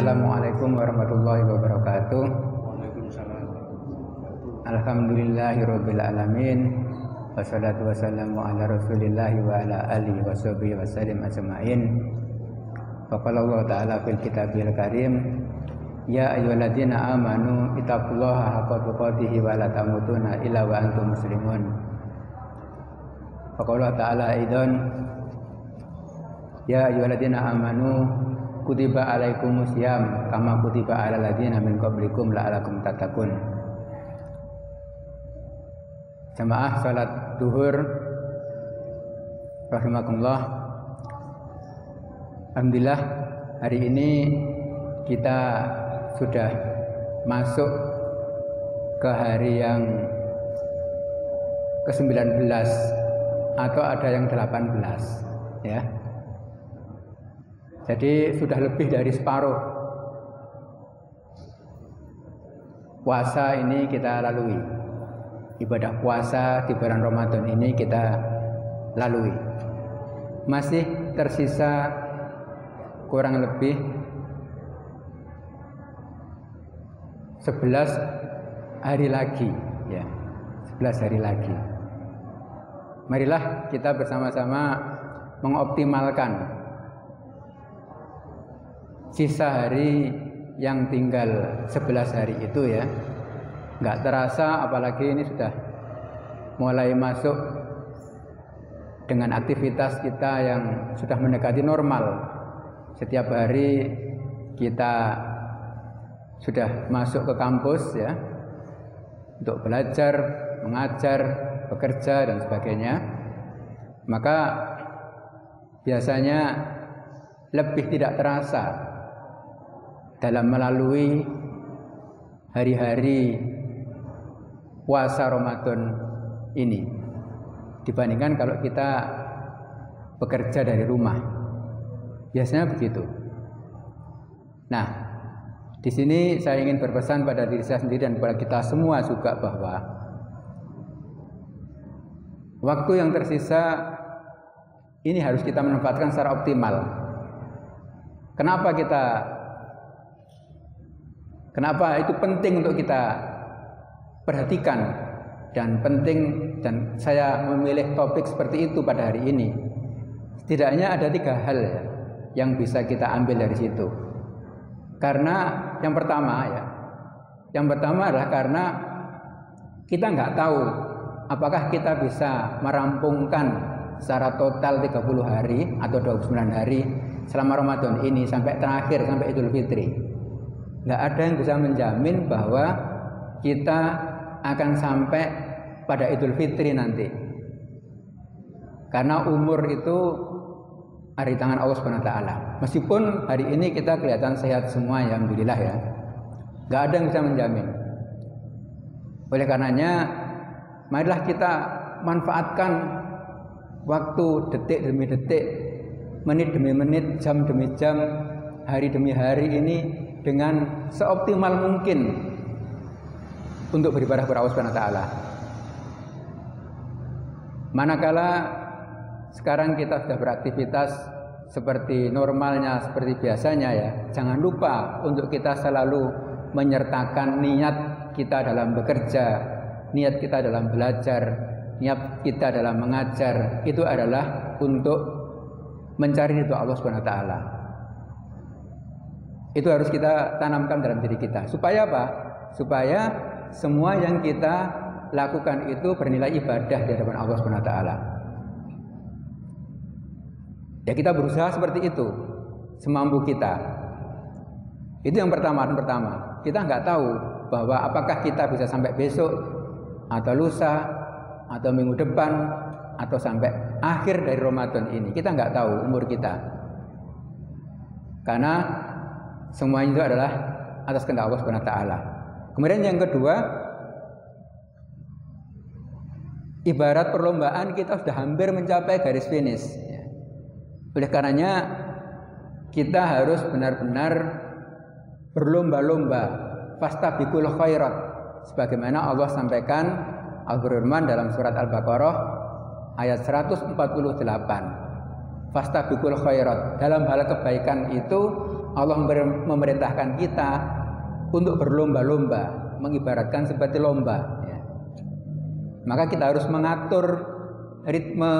Assalamualaikum warahmatullahi wabarakatuh. Waalaikumsalam. Alhamdulillahirabbil alamin. Wassalatu wassalamu ala Rasulillahi wa ala alihi washabihi wasallim ajmain. Faqala Allah ta'ala fil kitabil karim, ya ayyuhalladzina amanu ittaqullaha haqqa tuqatih wa la tamutunna illa wa antum muslimun. Faqala ta'ala aidan, ya ayyuhalladzina amanu kutiba alaikumusiyam kama kutiba alal ladzina min qablikum la'alakum tattaqun. Jamaah salat duhur rahimakumullah. Alhamdulillah hari ini kita sudah masuk ke hari yang ke-19 atau ada yang 18 ya. Jadi sudah lebih dari separuh puasa ini kita lalui. Ibadah puasa di bulan Ramadan ini kita lalui. Masih tersisa kurang lebih 11 hari lagi ya. 11 hari lagi. Marilah kita bersama-sama mengoptimalkan sisa hari yang tinggal 11 hari itu ya. Nggak terasa, apalagi ini sudah mulai masuk dengan aktivitas kita yang sudah mendekati normal. Setiap hari kita sudah masuk ke kampus ya, untuk belajar, mengajar, bekerja dan sebagainya. Maka biasanya lebih tidak terasa dalam melalui hari-hari puasa Ramadan ini dibandingkan kalau kita bekerja dari rumah. Biasanya begitu. Nah, di sini saya ingin berpesan pada diri saya sendiri dan kepada kita semua juga bahwa waktu yang tersisa ini harus kita manfaatkan secara optimal. Kenapa itu penting untuk kita perhatikan dan penting, dan saya memilih topik seperti itu pada hari ini. Setidaknya ada 3 hal ya, yang bisa kita ambil dari situ. Karena yang pertama adalah karena kita nggak tahu apakah kita bisa merampungkan secara total 30 hari atau 29 hari selama Ramadan ini sampai terakhir, sampai Idul Fitri. Nggak ada yang bisa menjamin bahwa kita akan sampai pada Idul Fitri nanti. Karena umur itu ada di tangan Allah Subhanahu wa taala. Meskipun hari ini kita kelihatan sehat semua ya, alhamdulillah ya. Nggak ada yang bisa menjamin. Oleh karenanya, marilah kita manfaatkan waktu detik demi detik, menit demi menit, jam demi jam, hari demi hari ini dengan seoptimal mungkin untuk beribadah kepada Allah Subhanahu wa taala. Manakala sekarang kita sudah beraktivitas seperti normalnya, seperti biasanya ya, jangan lupa untuk kita selalu menyertakan niat kita dalam bekerja, niat kita dalam belajar, niat kita dalam mengajar. Itu adalah untuk mencari ridho Allah Subhanahu wa taala. Itu harus kita tanamkan dalam diri kita. Supaya apa? Supaya semua yang kita lakukan itu bernilai ibadah di hadapan Allah Subhanahu wa taala. Ya, kita berusaha seperti itu semampu kita. Itu yang pertama. Kita nggak tahu bahwa apakah kita bisa sampai besok atau lusa atau minggu depan atau sampai akhir dari Ramadan ini. Kita nggak tahu umur kita. Karena semua itu adalah atas kehendak Allah Subhanahu wa taala. Kemudian yang kedua, ibarat perlombaan kita sudah hampir mencapai garis finish. Oleh karenanya kita harus benar-benar berlomba-lomba, fastabiqul khairat, sebagaimana Allah sampaikan al-firman dalam surat Al-Baqarah ayat 148. Fastabiqul khairat, dalam hal kebaikan itu Allah memerintahkan kita untuk berlomba-lomba, mengibaratkan seperti lomba, ya. Maka kita harus mengatur ritme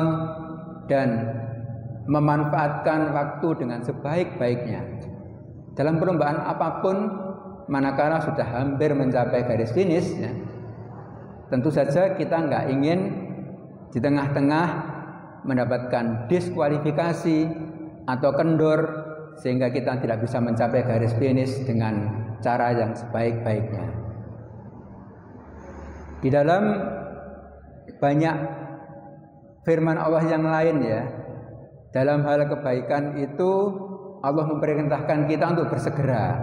dan memanfaatkan waktu dengan sebaik-baiknya. Dalam perlombaan apapun, manakala sudah hampir mencapai garis finish, ya, tentu saja kita nggak ingin di tengah-tengah mendapatkan diskualifikasi atau kendor sehingga kita tidak bisa mencapai garis finish dengan cara yang sebaik-baiknya. Di dalam banyak firman Allah yang lain, ya, dalam hal kebaikan itu Allah memerintahkan kita untuk bersegera.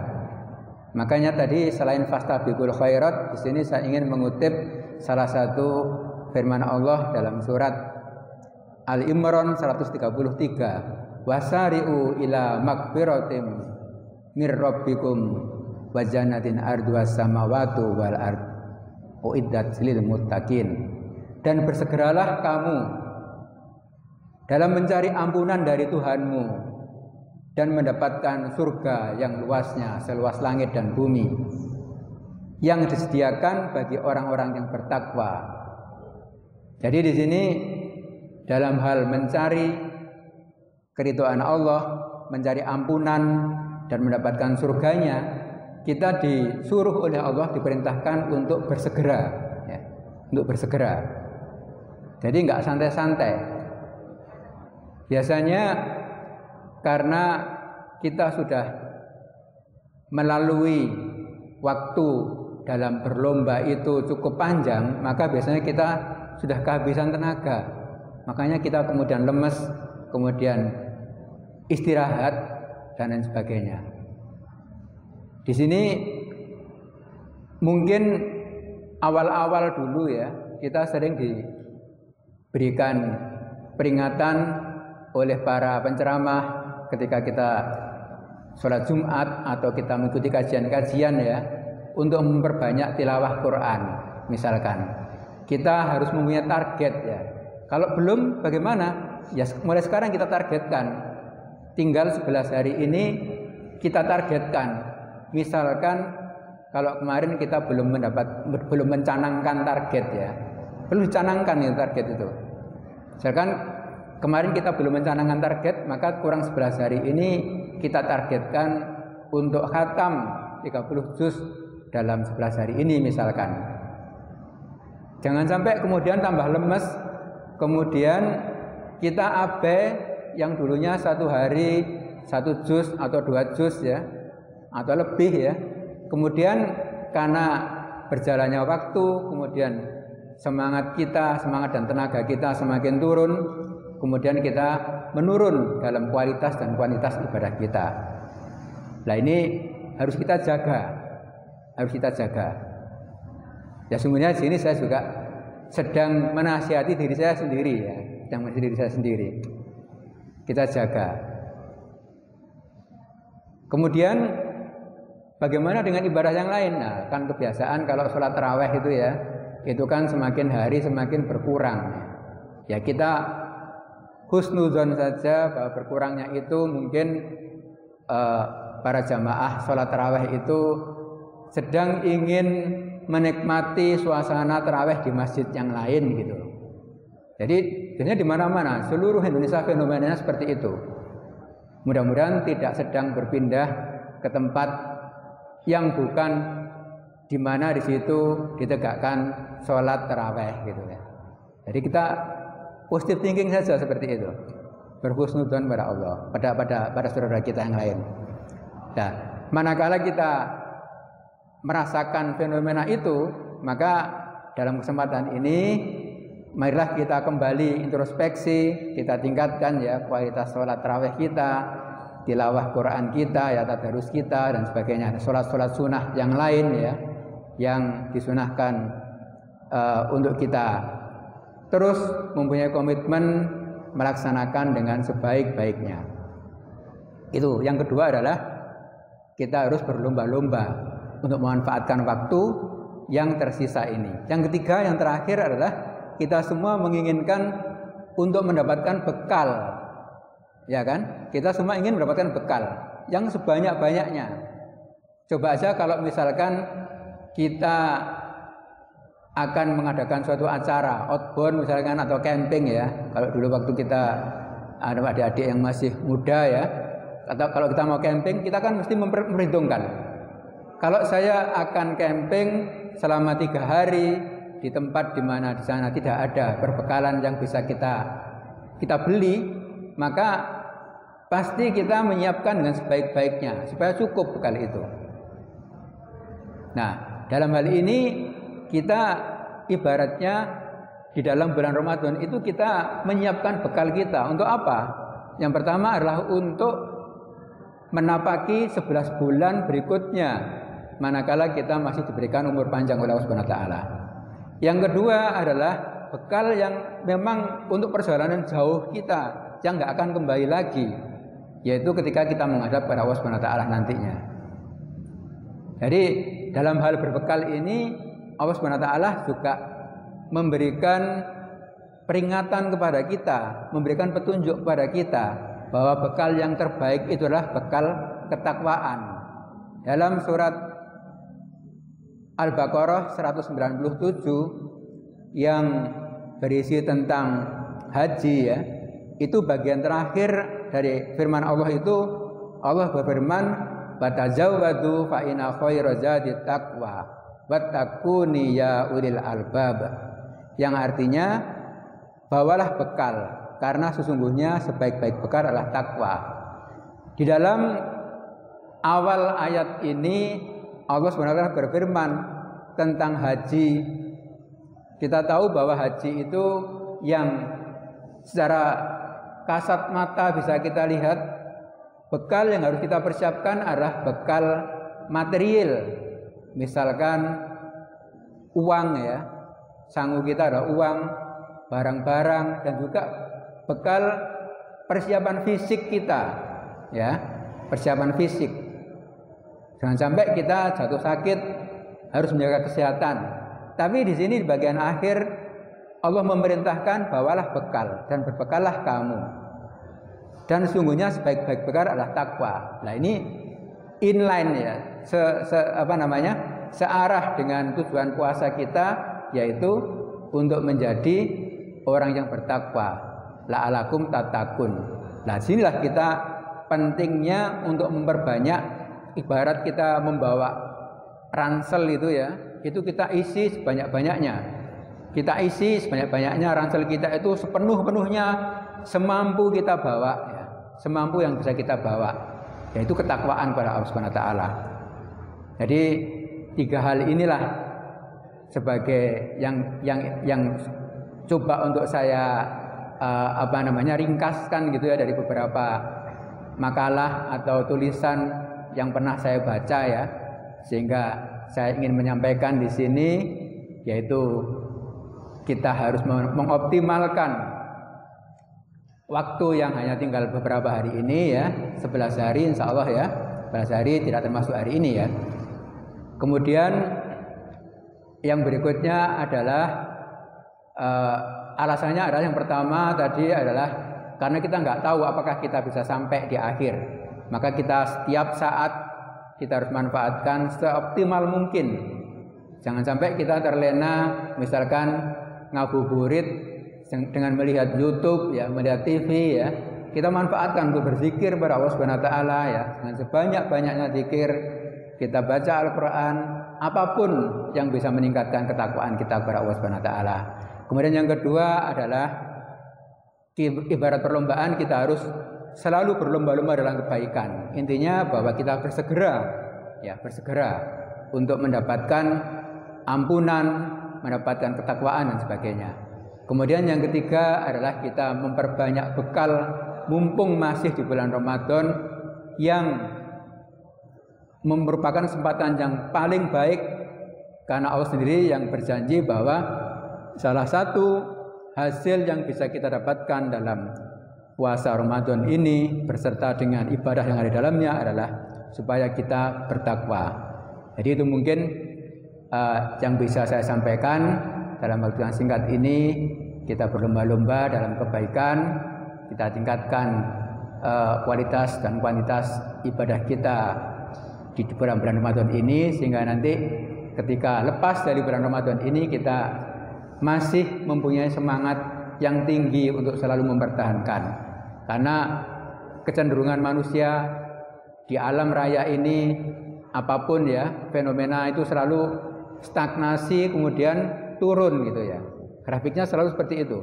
Makanya tadi selain fastabiqul khairat, di sini saya ingin mengutip salah satu firman Allah dalam surat Al-Imran 133. Wasari'u ila magfiratim mir rabbikum wa jannatin arduas samawati wal ard uiddat lil muttaqin. Dan bersegeralah kamu dalam mencari ampunan dari Tuhanmu dan mendapatkan surga yang luasnya seluas langit dan bumi yang disediakan bagi orang-orang yang bertakwa. Jadi di sini dalam hal mencari keridhaan Allah, mencari ampunan dan mendapatkan surganya, kita disuruh oleh Allah, diperintahkan untuk bersegera, ya, untuk bersegera. Jadi nggak santai-santai. Biasanya karena kita sudah melalui waktu dalam berlomba itu cukup panjang, maka biasanya kita sudah kehabisan tenaga. Makanya kita kemudian lemes, kemudian istirahat dan lain sebagainya. Di sini mungkin awal-awal dulu, ya, kita sering diberikan peringatan oleh para penceramah ketika kita sholat Jumat atau kita mengikuti kajian-kajian, ya, untuk memperbanyak tilawah Quran. Misalkan kita harus mempunyai target, ya. Kalau belum bagaimana? Ya mulai sekarang kita targetkan. Tinggal 11 hari ini kita targetkan. Misalkan kalau kemarin kita belum mencanangkan target, ya. Belum dicanangkan ya target itu. Misalkan kemarin kita belum mencanangkan target, maka kurang 11 hari ini kita targetkan untuk khatam 30 juz dalam 11 hari ini misalkan. Jangan sampai kemudian tambah lemes, kemudian kita abai yang dulunya 1 hari 1 juz atau 2 juz, ya, atau lebih, ya. Kemudian karena berjalannya waktu, kemudian semangat kita, semangat dan tenaga kita semakin turun, kemudian kita menurun dalam kualitas dan kuantitas ibadah kita. Nah, ini harus kita jaga. Harus kita jaga. Ya sebenarnya di sini saya juga sedang menasihati diri saya sendiri, ya, sedang menasihati diri saya sendiri. Kita jaga. Kemudian bagaimana dengan ibadah yang lain? Nah, kan kebiasaan kalau sholat tarawih itu, ya, itu kan semakin hari semakin berkurang. Ya kita husnuzon saja bahwa berkurangnya itu mungkin para jamaah sholat tarawih itu sedang ingin menikmati suasana tarawih di masjid yang lain, gitu. Jadi sebenarnya di mana-mana seluruh Indonesia fenomenanya seperti itu. Mudah-mudahan tidak sedang berpindah ke tempat yang bukan di mana di situ ditegakkan sholat tarawih, gitu, ya. Jadi kita positive thinking saja seperti itu, berhusnudzon pada Allah, pada saudara kita yang lain. Nah, manakala kita merasakan fenomena itu, maka dalam kesempatan ini marilah kita kembali introspeksi, kita tingkatkan, ya, kualitas sholat tarawih kita, tilawah Quran kita, ya, tadarus kita dan sebagainya, sholat-sholat sunnah yang lain, ya, yang disunahkan untuk kita terus mempunyai komitmen melaksanakan dengan sebaik-baiknya. Itu yang kedua adalah kita harus berlomba-lomba untuk memanfaatkan waktu yang tersisa ini. Yang ketiga, yang terakhir adalah kita semua menginginkan untuk mendapatkan bekal, ya kan? Kita semua ingin mendapatkan bekal. yang sebanyak-banyaknya. Coba aja kalau misalkan kita akan mengadakan suatu acara outbound misalkan atau camping ya. Kalau dulu waktu kita ada adik-adik yang masih muda ya, atau kalau kita mau camping kita kan mesti memperhitungkan. Kalau saya akan camping selama 3 hari di tempat di mana di sana tidak ada perbekalan yang bisa kita beli, maka pasti kita menyiapkan dengan sebaik-baiknya supaya cukup bekal itu. Nah, dalam hal ini kita ibaratnya di dalam bulan Ramadan itu kita menyiapkan bekal kita untuk apa? Yang pertama adalah untuk menapaki 11 bulan berikutnya manakala kita masih diberikan umur panjang oleh Allah Subhanahu wa taala. Yang kedua adalah bekal yang memang untuk perjalanan jauh kita yang nggak akan kembali lagi, yaitu ketika kita menghadap kepada Allah Subhanahu wa taala nantinya. Jadi dalam hal berbekal ini Allah Subhanahu wa taala juga memberikan peringatan kepada kita, memberikan petunjuk kepada kita bahwa bekal yang terbaik itu adalah bekal ketakwaan. Dalam surat Al-Baqarah 197 yang berisi tentang haji ya, itu bagian terakhir dari firman Allah itu Allah berfirman batazawwadu fa inna khairaz zadi taqwa wattaquni ya ulil albab, yang artinya bawalah bekal karena sesungguhnya sebaik-baik bekal adalah takwa. Di dalam awal ayat ini Allah SWT berfirman tentang haji. Kita tahu bahwa haji itu yang secara kasat mata bisa kita lihat, bekal yang harus kita persiapkan adalah bekal material. Misalkan uang ya, sangu kita adalah uang, barang-barang, dan juga bekal persiapan fisik kita ya, persiapan fisik. Jangan sampai kita jatuh sakit harus menjaga kesehatan. Tapi di sini di bagian akhir Allah memerintahkan bawalah bekal dan berbekallah kamu. Dan sesungguhnya sebaik-baik bekal adalah takwa. Nah ini inline ya, searah dengan tujuan puasa kita, yaitu untuk menjadi orang yang bertakwa. La'alakum tatakun. Nah sinilah kita pentingnya untuk memperbanyak. Ibarat kita membawa ransel itu ya, itu kita isi sebanyak-banyaknya. Kita isi sebanyak-banyaknya ransel kita itu sepenuh-penuhnya, semampu kita bawa ya, semampu yang bisa kita bawa, yaitu ketakwaan pada Allah Subhanahu wa taala. Jadi 3 hal inilah sebagai yang coba untuk saya ringkaskan gitu ya dari beberapa makalah atau tulisan yang pernah saya baca ya, sehingga saya ingin menyampaikan di sini, yaitu kita harus mengoptimalkan waktu yang hanya tinggal beberapa hari ini ya, 11 hari insya Allah ya, 11 hari tidak termasuk hari ini ya. Kemudian yang berikutnya adalah alasannya adalah yang pertama tadi adalah karena kita nggak tahu apakah kita bisa sampai di akhir. Maka kita setiap saat kita harus manfaatkan seoptimal mungkin. Jangan sampai kita terlena misalkan ngabuburit dengan melihat YouTube ya, melihat TV ya. Kita manfaatkan untuk berzikir kepada Allah Subhanahu wa taala ya. Dengan sebanyak-banyaknya zikir, kita baca Al-Qur'an, apapun yang bisa meningkatkan ketakwaan kita kepada Allah Subhanahu wa taala. Kemudian yang kedua adalah ibarat perlombaan, kita harus selalu berlomba-lomba dalam kebaikan. Intinya bahwa kita bersegera untuk mendapatkan ampunan, mendapatkan ketakwaan dan sebagainya. Kemudian yang ketiga adalah kita memperbanyak bekal mumpung masih di bulan Ramadan, yang merupakan kesempatan yang paling baik karena Allah sendiri yang berjanji bahwa salah satu hasil yang bisa kita dapatkan dalam puasa Ramadan ini berserta dengan ibadah yang ada di dalamnya adalah supaya kita bertakwa. Jadi itu mungkin yang bisa saya sampaikan dalam waktu yang singkat ini. Kita berlomba-lomba dalam kebaikan, kita tingkatkan kualitas dan kuantitas ibadah kita di bulan Ramadan ini, sehingga nanti ketika lepas dari bulan Ramadan ini kita masih mempunyai semangat yang tinggi untuk selalu mempertahankan. Karena kecenderungan manusia di alam raya ini, apapun ya, fenomena itu selalu stagnasi kemudian turun gitu ya. Grafiknya selalu seperti itu.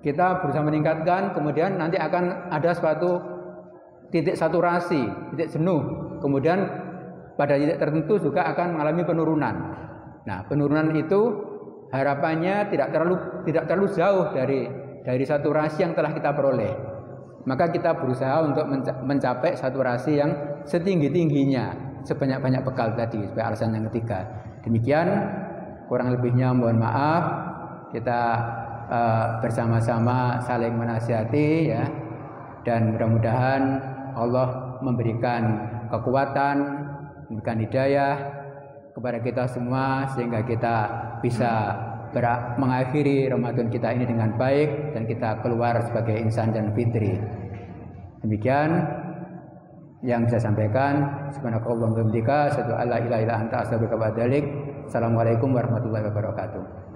Kita berusaha meningkatkan, kemudian nanti akan ada suatu titik saturasi, titik jenuh. Kemudian pada titik tertentu juga akan mengalami penurunan. Nah, penurunan itu harapannya tidak terlalu jauh dari saturasi yang telah kita peroleh. Maka kita berusaha untuk mencapai saturasi yang setinggi-tingginya, sebanyak-banyak bekal tadi, sebagai alasan yang ketiga. Demikian, kurang lebihnya mohon maaf. Kita bersama-sama saling menasihati ya, dan mudah-mudahan Allah memberikan kekuatan, memberikan hidayah kepada kita semua sehingga kita bisa mengakhiri Ramadan kita ini dengan baik dan kita keluar sebagai insan dan fitri. Demikian yang saya sampaikan. Subhanakallahumma wa bihamdika asyhadu an la ilaha illa anta astaghfiruka wa atubu ilaik. Assalamualaikum warahmatullahi wabarakatuh.